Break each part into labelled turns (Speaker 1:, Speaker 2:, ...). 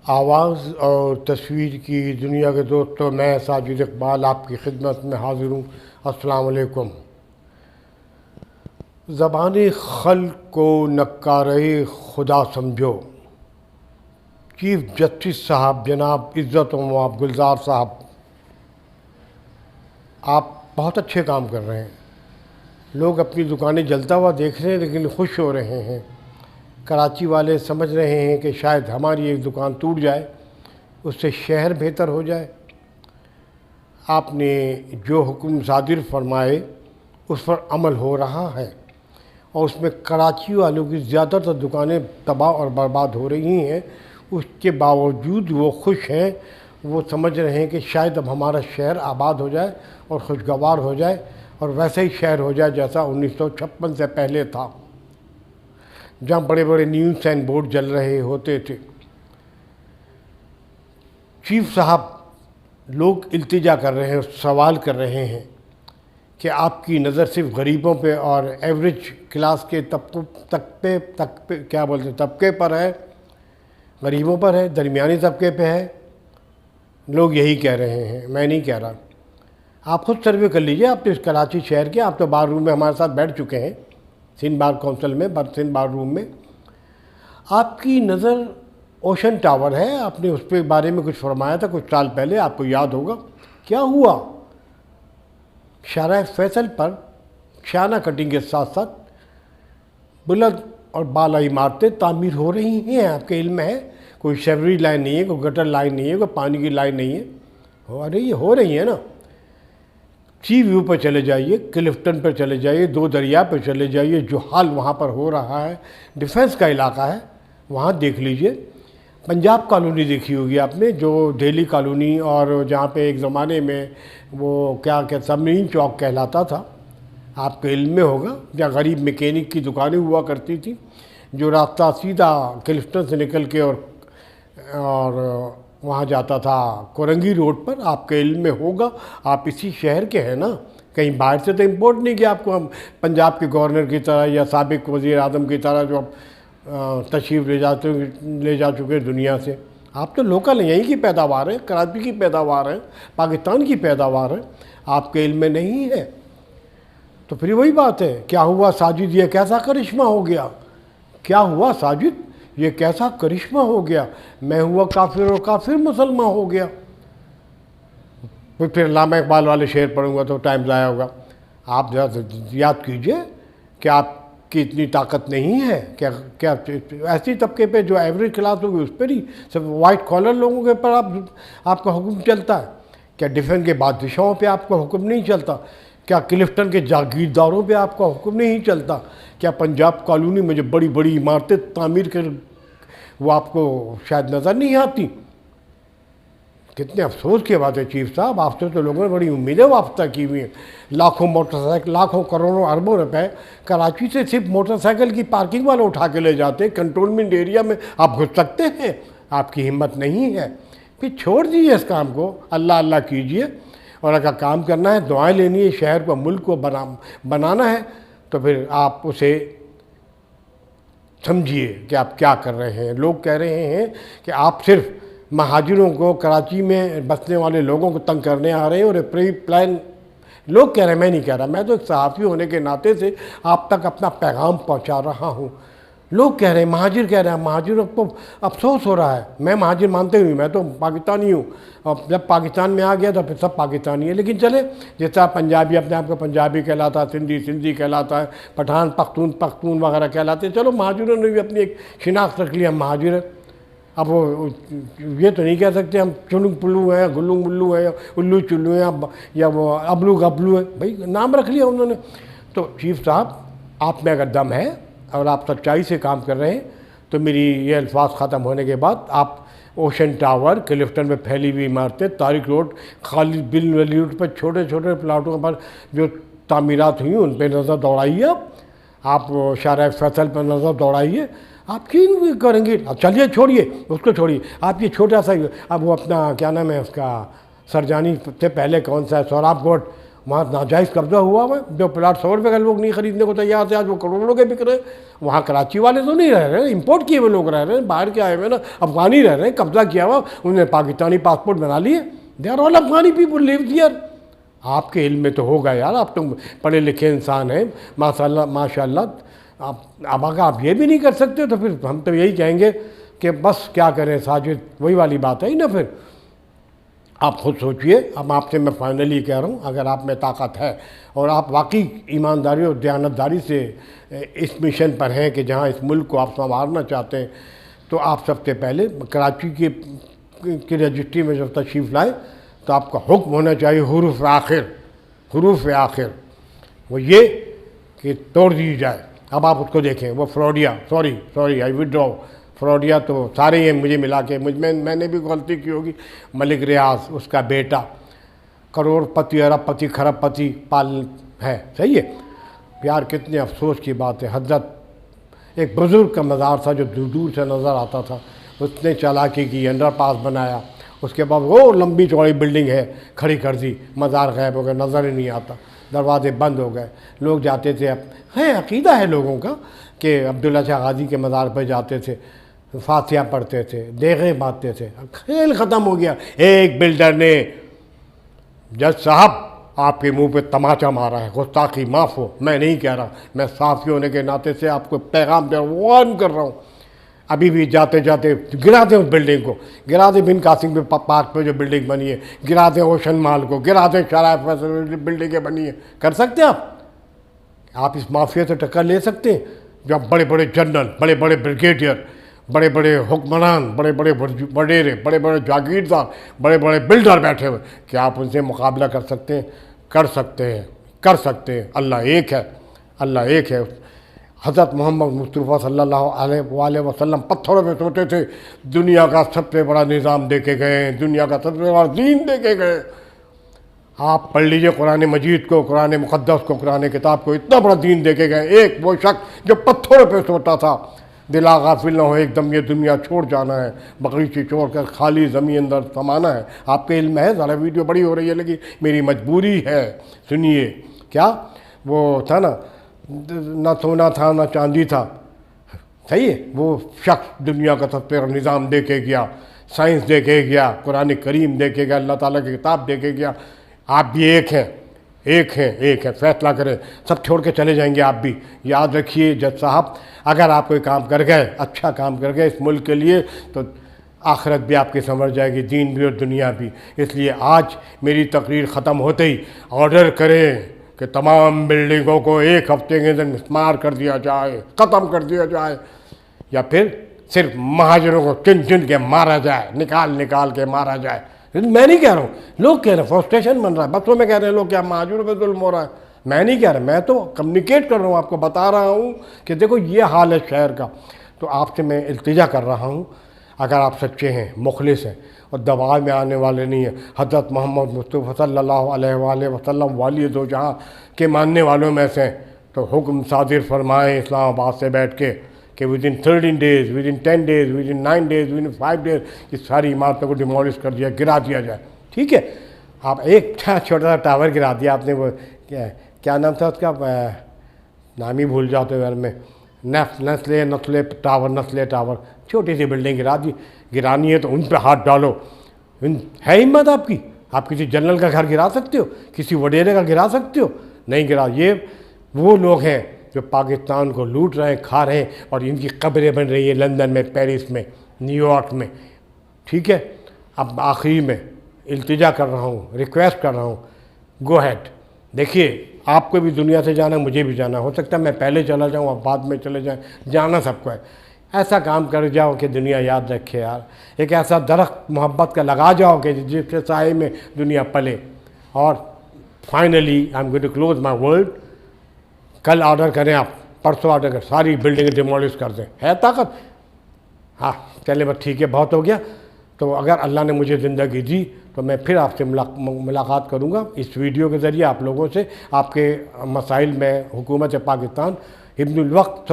Speaker 1: आवाज़ और तस्वीर की दुनिया के दोस्तों, मैं साजिद इकबाल आपकी खिदमत में हाज़िर हूँ। अस्सलाम वालेकुम। ज़बान खल्क़ को नक्कारे खुदा समझो। चीफ जस्टिस साहब जनाब इज़्ज़त नवाब गुलजार साहब, आप बहुत अच्छे काम कर रहे हैं। लोग अपनी दुकानें जलता हुआ देख रहे हैं लेकिन खुश हो रहे हैं। कराची वाले समझ रहे हैं कि शायद हमारी एक दुकान टूट जाए, उससे शहर बेहतर हो जाए। आपने जो हुक्म सादिर फरमाए उस पर अमल हो रहा है और उसमें कराची वालों की ज़्यादातर दुकानें तबाह और बर्बाद हो रही हैं। उसके बावजूद वो खुश हैं। वो समझ रहे हैं कि शायद अब हमारा शहर आबाद हो जाए और खुशगवार हो जाए और वैसा ही शहर हो जाए जैसा 1956 से पहले था, जहाँ बड़े बड़े न्यूज़ साइन बोर्ड जल रहे होते थे। चीफ साहब, लोग इल्तिजा कर रहे हैं, सवाल कर रहे हैं कि आपकी नज़र सिर्फ गरीबों पे और एवरेज क्लास के तबके पर है, गरीबों पर है, दरमियानी तबके पे है। लोग यही कह रहे हैं, मैं नहीं कह रहा। आप खुद सर्वे कर लीजिए। आप तो इस कराची शहर के, आप तो बार रूम में हमारे साथ बैठ चुके हैं, सिंध बार काउंसिल में, सिंध बार रूम में। आपकी नज़र ओशन टावर है। आपने उस पर बारे में कुछ फरमाया था कुछ साल पहले, आपको याद होगा। क्या हुआ? शाहराह फैसल पर शाना कटिंग के साथ साथ बुलंद और बाला इमारतें तामीर हो रही हैं। आपके इल्म है? कोई शेवरी लाइन नहीं है, कोई गटर लाइन नहीं है, कोई पानी की लाइन नहीं है। हो रही है ना। सी व्यू पर चले जाइए, क्लिफ्टन पर चले जाइए, दो दरिया पर चले जाइए। जो हाल वहाँ पर हो रहा है, डिफेंस का इलाका है, वहाँ देख लीजिए। पंजाब कॉलोनी देखी होगी आपने, जो दिल्ली कॉलोनी, और जहाँ पे एक ज़माने में वो क्या सबमरीन चौक कहलाता था, आपके इल्म में होगा, जहाँ गरीब मैकेनिक की दुकानें हुआ करती थी। जो रास्ता सीधा क्लिफ्टन से निकल के और वहाँ जाता था कोरंगी रोड पर, आपके इल्म में होगा। आप इसी शहर के हैं ना, कहीं बाहर से तो इम्पोर्ट नहीं किया आपको हम पंजाब के गवर्नर की तरह या साबिक वज़ीर आज़म की तरह जो तशरीफ़ ले जा चुके दुनिया से। आप तो लोकल हैं, यहीं की पैदावार है, कराची की पैदावार है, पाकिस्तान की पैदावार है, आपके इल्म में नहीं है। तो फिर वही बात है, क्या हुआ साजिद, ये कैसा करिश्मा हो गया? क्या हुआ साजिद, ये कैसा करिश्मा हो गया? मैं हुआ काफिर और काफिर मुसलमान हो गया। फिर अल्लामा इकबाल वाले शेर पढ़ूंगा तो टाइम ज़ाया होगा। आप याद कीजिए कि आपकी इतनी ताकत नहीं है। क्या ऐसी तबके पे जो एवरेज क्लास होगी उस पर ही, सब वाइट कॉलर लोगों के पर आपका हुक्म चलता है? क्या डिफेंस के बादशाहों पे आपका हुक्म नहीं चलता? क्या क्लिफ्टन के जागीरदारों पे आपका हुक्म नहीं चलता? क्या पंजाब कॉलोनी में जो बड़ी बड़ी इमारतें तामीर कर वो आपको शायद नज़र नहीं आती? कितने अफसोस की बात है चीफ साहब, आपसे तो लोगों ने बड़ी उम्मीदें वापस की हुई हैं। लाखों मोटरसाइकिल, लाखों करोड़ों अरबों रुपए कराची से सिर्फ मोटरसाइकिल की पार्किंग वाले उठा के ले जाते हैं। कंटोनमेंट एरिया में आप घुस सकते हैं? आपकी हिम्मत नहीं है। फिर छोड़ दीजिए इस काम को, अल्लाह अल्लाह कीजिए। और अगर काम करना है, दुआएं लेनी है, शहर को, मुल्क को बनाना है, तो फिर आप उसे समझिए कि आप क्या कर रहे हैं। लोग कह रहे हैं कि आप सिर्फ महाजिरों को, कराची में बसने वाले लोगों को तंग करने आ रहे हैं और प्री प्लान लोग कह रहे हैं, मैं नहीं कह रहा। मैं तो एक सहाफ़ी होने के नाते से आप तक अपना पैगाम पहुंचा रहा हूं। लोग कह रहे हैं, महाजिर कह रहे हैं, महाजिरों को अफसोस हो रहा है। मैं महाजिर मानते हुए, मैं तो पाकिस्तानी हूँ, और जब पाकिस्तान में आ गया तो फिर सब पाकिस्तानी है। लेकिन चले, जैसा पंजाबी अपने आप को पंजाबी कहलाता है, सिंधी सिंधी कहलाता है, पठान पख्तून वगैरह कहलाते हैं। चलो, महाजिरों ने भी अपनी एक शिनाख्त रख लिया, महाजिर है। अब वो ये तो नहीं कह सकते हम चुनुंग पुल्लू हैं, गुल्लू मुल्लू है, या उल्लू चुल्लू हैं, या वो अबलू गबलू है। भाई, नाम रख लिया उन्होंने। तो चीफ साहब, आप में अगर दम है और आप सच्चाई से काम कर रहे हैं, तो मेरी ये अल्फाज ख़त्म होने के बाद आप ओशन टावर, क्लिफ्टन में फैली हुई इमारतें, तारिक रोड, खालिद बिन वली रोड पर छोटे छोटे प्लाटों पर जो तामीरात हुई उन पर नज़र दौड़ाइए। आप शाहराह फैसल पर नज़र दौड़ाइए। आप क्यों करेंगे? अब चलिए, छोड़िए उसको, छोड़िए। आप ये छोटा सा, अब वो अपना क्या नाम है उसका, सरजानी से पहले कौन सा है, सोहराब कोट, वहाँ नाजायज़ कब्जा हुआ हुआ है। जो प्लाट 100 रुपये का लोग नहीं खरीदने को तैयार थे, आज वो करोड़ों के बिक रहे हैं। वहाँ कराची वाले तो नहीं रह रहे हैं, इंपोर्ट किए हुए लोग रह रहे हैं, बाहर के आए हुए ना अफगानी रह रहे हैं, कब्जा किया हुआ, उन्होंने पाकिस्तानी पासपोर्ट बना लिए। They are all Afghani people live here. आपके इल्म में तो होगा यार, आप तो पढ़े लिखे इंसान हैं माशाल्लाह माशाल्लाह। अब अगर आप ये भी नहीं कर सकते तो फिर हम तो यही कहेंगे कि बस क्या करें साजिद, वही वाली बात है ही ना। फिर आप खुद सोचिए। अब आपसे मैं फाइनली कह रहा हूँ, अगर आप में ताकत है और आप वाकई ईमानदारी और दयानतदारी से इस मिशन पर हैं कि जहाँ इस मुल्क को आप संवारना चाहते हैं, तो आप सबसे पहले कराची की रजिस्ट्री में जब तशरीफ़ लाए तो आपका हुक्म होना चाहिए हुरूफ आखिर वो ये कि तोड़ दी जाए। अब आप उसको देखें, वो फ्रॉडिया, सॉरी आई विड्रॉ, फ्रॉडिया तो सारे ही हैं मुझे मिला के, मैंने भी गलती की होगी। मलिक रियाज, उसका बेटा करोड़पति अरबपति खरबपति पाल है, सही है। यार कितने अफसोस की बात है, हजरत एक बुज़ुर्ग का मज़ार था जो दूर दूर से नज़र आता था, उसने चालाकी की, अंडर पास बनाया, उसके बाद वो लंबी चौड़ी बिल्डिंग है खड़ी कर दी, मज़ार गायब हो गया, नज़र ही नहीं आता, दरवाजे बंद हो गए। लोग जाते थे, अब है अक़ीदा है लोगों का कि अब्दुल्ला शाह गाज़ी के मज़ार पर जाते थे, फातिहा पढ़ते थे, देगे बांटते थे। खेल ख़त्म हो गया। एक बिल्डर ने, जज साहब आपके मुंह पे तमाचा मारा है, गुस्ताखी माफ़ हो, मैं नहीं कह रहा, मैं साफ़ी होने के नाते से आपको पैगाम दे वार्न कर रहा हूँ। अभी भी जाते जाते गिरा दें उस बिल्डिंग को, गिरा दें बिन कासिम पे पार्क पे जो बिल्डिंग बनी है, गिरा दें ओशन माल को, गिरा दें शराब बिल्डिंगें बनी है। कर सकते हैं आप इस माफिया से टक्कर ले सकते हैं? जब बड़े बड़े जनरल, बड़े बड़े ब्रिगेडियर, बड़े बड़े हुक्मरान, बड़े बड़े वडेरे, बड़े बड़े जागीरदार, बड़े बड़े बिल्डर बैठे हुए, क्या आप उनसे मुकाबला कर सकते हैं? कर सकते हैं। अल्लाह एक है। हज़रत मोहम्मद मुस्तफ़ा सल्लल्लाहु अलैहि वसल्लम पत्थरों में सोते थे, दुनिया का सबसे बड़ा निज़ाम दे के गए, दुनिया का सबसे बड़ा दीन दे के गए। आप पढ़ लीजिए कुरान मजीद को, कुरान मुक़द्दस को, कुरान किताब को, इतना बड़ा दीन दे के गए। एक वो शख्स जो पत्थरों पे सोता था, दिला गाफिल ना हो एकदम ये दुनिया छोड़ जाना है, बगीची छोड़ कर खाली ज़मीन अंदर समाना है। आपके इल्म है, ज़रा वीडियो बड़ी हो रही है लेकिन मेरी मजबूरी है, सुनिए। क्या वो था ना, ना सोना था ना चांदी था, सही है। वो शख्स दुनिया का सबसे बड़ा निज़ाम दे के गया, साइंस दे के गया, कुरान करीम दे के गया, अल्लाह ताला की किताब दे के गया। आप भी एक हैं, फैसला करें, सब छोड़ के चले जाएंगे आप भी। याद रखिए जज साहब, अगर आप कोई काम कर गए, अच्छा काम कर गए इस मुल्क के लिए, तो आखिरत भी आपकी संवर जाएगी, दीन भी और दुनिया भी। इसलिए आज मेरी तकरीर ख़त्म होते ही ऑर्डर करें कि तमाम बिल्डिंगों को एक हफ्ते के अंदर मिस्मार कर दिया जाए, ख़त्म कर दिया जाए, या फिर सिर्फ महाजनों को चुन चुन के मारा जाए, निकाल के मारा जाए। मैं नहीं कह रहा हूँ, लोग कह रहे हैं फ्रस्ट्रेशन बन रहा है, बच्चों में कह रहे हैं लोग क्या महाजनों पर जुल्म हो रहा है। मैं नहीं कह रहा, मैं तो कम्युनिकेट कर रहा हूँ, आपको बता रहा हूँ कि देखो ये हाल है शहर का। तो आपसे मैं इल्तिजा कर रहा हूँ, अगर आप सच्चे हैं, मुखलिस हैं और दबाव में आने वाले नहीं हैं, हज़रत मोहम्मद मुस्तफ़ा सल्लल्लाहु अलैहि वसल्लम वाली दो जहाँ के मानने वालों में से, तो हुक्म सादिर फरमाएँ इस्लामाबाद से बैठ के कि within 13 days, within 10 days, within 9 days, within 5 days इस सारी इमारतों को डिमोलिश कर दिया, गिरा दिया जाए। ठीक है, आप एक छोटा सा टावर गिरा दिया आपने, वो क्या नाम था उसका, नाम ही भूल जाते घर में, नस्ले टावर, छोटी सी बिल्डिंग गिरानी है तो उन पर हाथ डालो। है हिम्मत आपकी? आप किसी जनरल का घर गिरा सकते हो? किसी वडेरे का गिरा सकते हो? नहीं गिरा। ये वो लोग हैं जो पाकिस्तान को लूट रहे हैं, खा रहे हैं, और इनकी कब्रें बन रही है लंदन में, पेरिस में, न्यूयॉर्क में। ठीक है, अब आखिरी में इल्तिजा कर रहा हूँ, रिक्वेस्ट कर रहा हूँ, गो हैड। देखिए, आपको भी दुनिया से जाना, मुझे भी जाना, हो सकता है मैं पहले चला जाऊँ, आप बाद में चले जाएँ, जाना सबको है। ऐसा काम कर जाओ कि दुनिया याद रखे यार, एक ऐसा दरख्त मोहब्बत का लगा जाओ कि जिसके साए में दुनिया पले। और finally I am going to close my world. कल ऑर्डर करें आप, परसों ऑर्डर करें, सारी बिल्डिंग डिमोलिश कर दें। है ताकत? हाँ, चले बस ठीक है, बहुत हो गया। तो अगर अल्लाह ने मुझे ज़िंदगी दी तो मैं फिर आपसे मुलाकात करूँगा इस वीडियो के ज़रिए, आप लोगों से आपके मसाइल में। हुकूमत पाकिस्तान इब्नुल वक्त,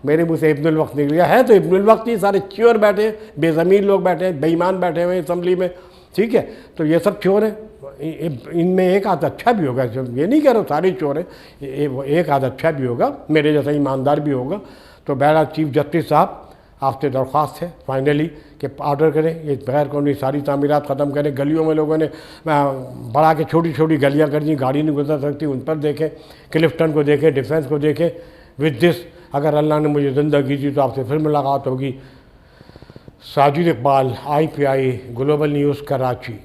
Speaker 1: मेरे मुँह से इब्नुल वक्त निकल गया है, तो इब्नुल वक्त ही सारे चोर बैठे, बेज़मीन लोग बैठे, बेईमान बैठे हुए असम्बली में, ठीक है। तो ये सब चोर हैं, इनमें एक आध अच्छा भी होगा, ये नहीं कह रहा सारे चोर हैं, एक आध अच्छा भी होगा, मेरे जैसा ईमानदार भी होगा। तो बहरहाल चीफ जस्टिस साहब आपसे दरख्वास्त है फाइनली कि ऑर्डर करें, ये गैर कानूनी सारी तामीरात ख़त्म करें। गलियों में लोगों ने बढ़ा के छोटी छोटी गलियां कर दी, गाड़ी नहीं गुजर सकती, उन पर देखें, क्लिफ्टन को देखें, डिफेंस को देखें। विद दिस, अगर अल्लाह ने मुझे ज़िंदगी दी तो आपसे फिर मुलाकात होगी। Sajid Iqbal, IPI global news, Karachi.